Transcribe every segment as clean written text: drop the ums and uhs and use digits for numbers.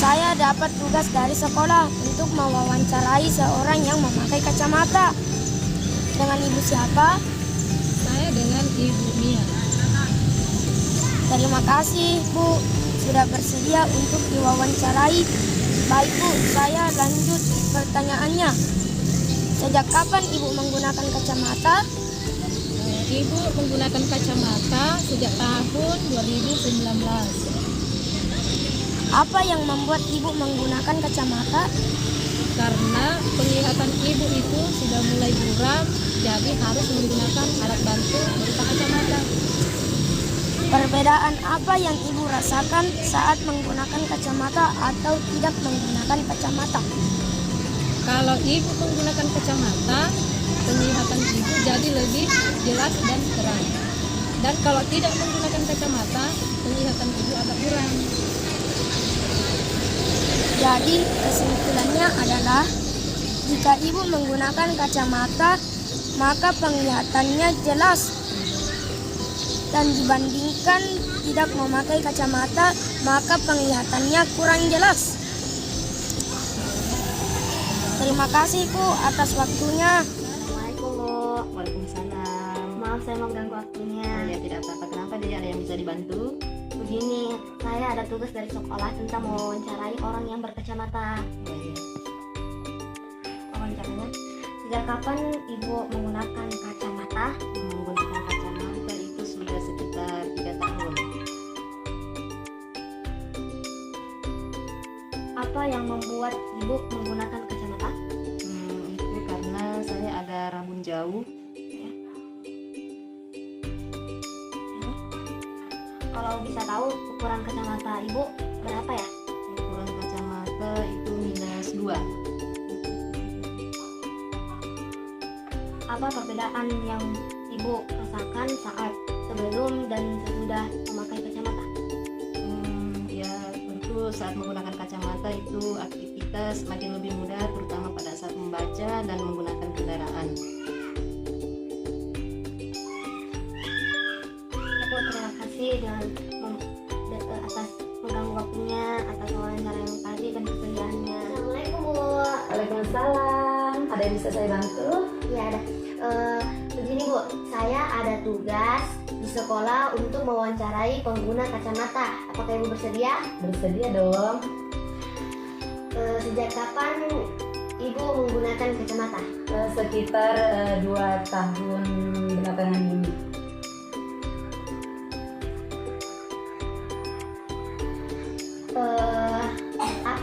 Saya dapat tugas dari sekolah untuk mewawancarai seorang yang memakai kacamata. Dengan ibu siapa? Saya dengan Ibu Mia. Terima kasih, Bu, sudah bersedia untuk diwawancarai. Baik, Bu, saya lanjut pertanyaannya. Sejak kapan Ibu menggunakan kacamata? Ibu menggunakan kacamata sejak tahun 2019. Apa yang membuat Ibu menggunakan kacamata? Karena penglihatan ibu itu sudah mulai buram, jadi harus menggunakan alat bantu berupa kacamata. Perbedaan apa yang Ibu rasakan saat menggunakan kacamata atau tidak menggunakan kacamata? Kalau ibu menggunakan kacamata, penglihatan ibu jadi lebih jelas dan terang. Dan kalau tidak menggunakan kacamata, penglihatan ibu agak buram. Jadi kesimpulannya adalah jika Ibu menggunakan kacamata, maka penglihatannya jelas. Dan dibandingkan tidak memakai kacamata, maka penglihatannya kurang jelas. Terima kasih, Bu, atas waktunya. Assalamualaikum, Bu. Waalaikumsalam. Maaf saya mengganggu waktunya. Ya tidak apa-apa. Kenapa tidak ada yang bisa dibantu? Begini, saya ada tugas dari sekolah tentang mewawancarai orang yang berkacamata. Oh, iya. Wawancaranya, sejak kapan Ibu menggunakan kacamata? Menggunakan kacamata itu sudah sekitar 3 tahun. Apa yang membuat Ibu menggunakan kacamata? Itu karena saya ada rambut jauh. Kalau bisa tahu ukuran kacamata Ibu berapa ya? Ukuran kacamata itu -2. Apa perbedaan yang Ibu rasakan saat sebelum dan sesudah memakai kacamata? Ya tentu saat menggunakan kacamata itu aktivitas makin lebih mudah, terutama pada saat membaca dan menggunakan kendaraan. Aku terima kasih atas mengganggu waktunya, atas wawancara yang tadi dan kesediaannya. Assalamualaikum, Bu. Waalaikumsalam. Ada yang bisa saya bantu? Ya ada. Begini, Bu, saya ada tugas di sekolah untuk mewawancarai pengguna kacamata. Apakah Ibu bersedia? Bersedia dong. Sejak kapan Ibu menggunakan kacamata? Sekitar 2 tahun belakangan ini.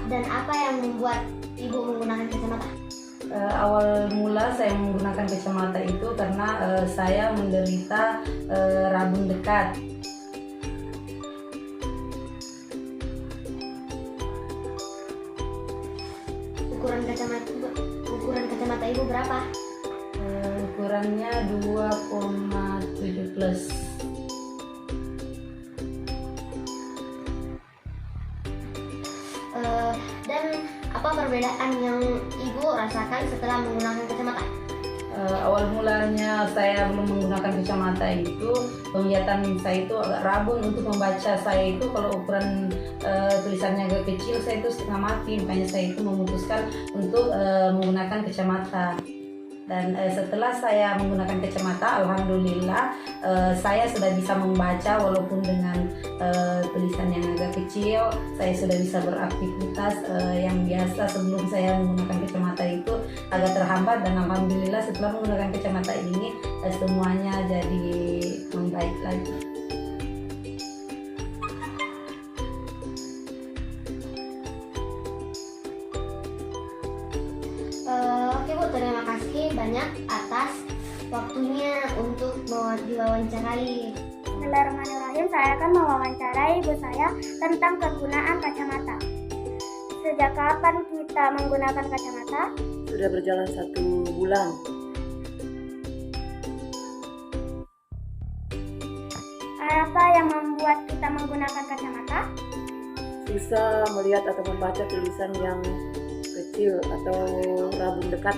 Dan apa yang membuat Ibu menggunakan kacamata? Awal mula saya menggunakan kacamata itu karena saya menderita rabun dekat. Ukuran kacamata Ibu berapa? Ukurannya 2,7 plus. Dan apa perbedaan yang Ibu rasakan setelah menggunakan kacamata? Awal mulanya saya belum menggunakan kacamata itu penglihatan saya itu agak rabun untuk membaca. Saya itu kalau ukuran tulisannya agak kecil, saya itu setengah mati, makanya saya itu memutuskan untuk menggunakan kacamata. Dan setelah saya menggunakan kacamata, alhamdulillah saya sudah bisa membaca walaupun dengan tulisan yang agak kecil. Saya sudah bisa beraktivitas yang biasa sebelum saya menggunakan kacamata itu agak terhambat, dan alhamdulillah setelah menggunakan kacamata ini semuanya jadi membaik lagi. Oke, Bu, terima kasih banyak atas waktunya untuk diwawancarai. Bismillahirrahmanirrahim, saya akan mewawancarai ibu saya tentang kegunaan kacamata. Sejak kapan kita menggunakan kacamata? Sudah berjalan 1 bulan. Apa yang membuat kita menggunakan kacamata? Susah melihat atau membaca tulisan yang kecil atau rabun dekat.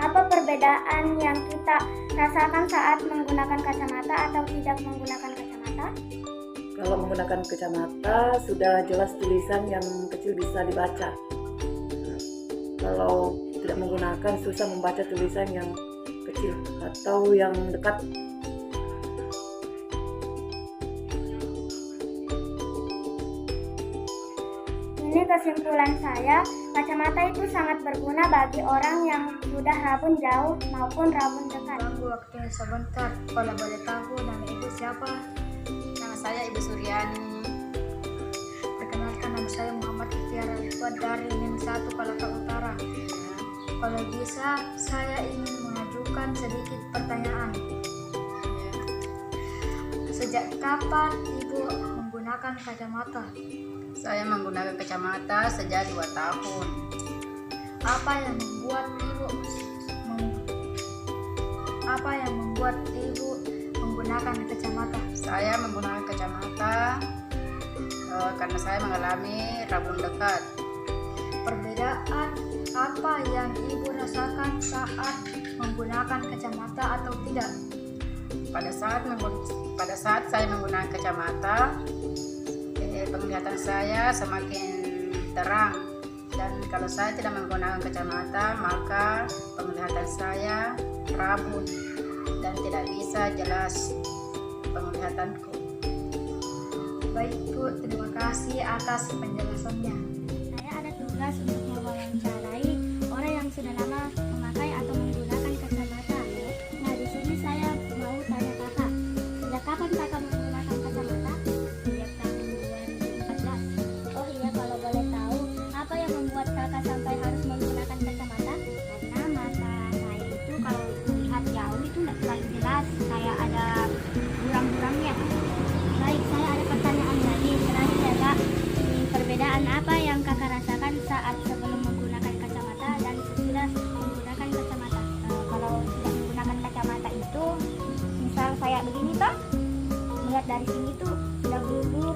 Apa perbedaan yang kita rasakan saat menggunakan kacamata atau tidak menggunakan kacamata? Kalau menggunakan kacamata sudah jelas tulisan yang kecil bisa dibaca. Kalau tidak menggunakan susah membaca tulisan yang kecil atau yang dekat. Ini kesimpulan saya, kacamata itu sangat berguna bagi orang yang sudah rabun jauh maupun rabun dekat. Ganggu waktunya sebentar, kalau boleh tahu nama ibu siapa? Nama saya Ibu Suryani. Perkenalkan, nama saya Muhammad Ikhtiar Ridwan dari NIM 1 Palaka Utara. Kalau bisa, saya ingin mengajukan sedikit pertanyaan. Sejak kapan ibu menggunakan kacamata? Saya menggunakan kacamata sejak 2 tahun. Apa yang membuat ibu menggunakan kacamata? Saya menggunakan kacamata karena saya mengalami rabun dekat. Perbedaan apa yang ibu rasakan saat menggunakan kacamata atau tidak? Pada saat saya menggunakan kacamata, penglihatan saya semakin terang, dan kalau saya tidak menggunakan kacamata maka penglihatan saya rabun dan tidak bisa jelas penglihatanku. Baik Bu, terima kasih atas penjelasannya. Saya ada tugas untuk mewawancarai orang yang sudah lama memakai atau menggunakan kacamata. Nah, di sini saya mau tanya kakak, sejak kapan kakak menggunakan kacamata? Sejak tahun 2014. Oh iya, kalau boleh tahu, apa yang membuat kakak sampai harus menggunakan kacamata? Karena mata saya itu kalau melihat jauh itu tidak terlalu jelas, kayak ada buram-buramnya. Baik, saya ada pertanyaan lagi. Terakhir ya kak, perbedaan apa yang kakak rasakan saat sebelum menggunakan kacamata dan sesudah menggunakan kacamata? Kalau tidak menggunakan kacamata itu, misal saya begini toh, melihat dari sini tuh sudah bulu-bulu,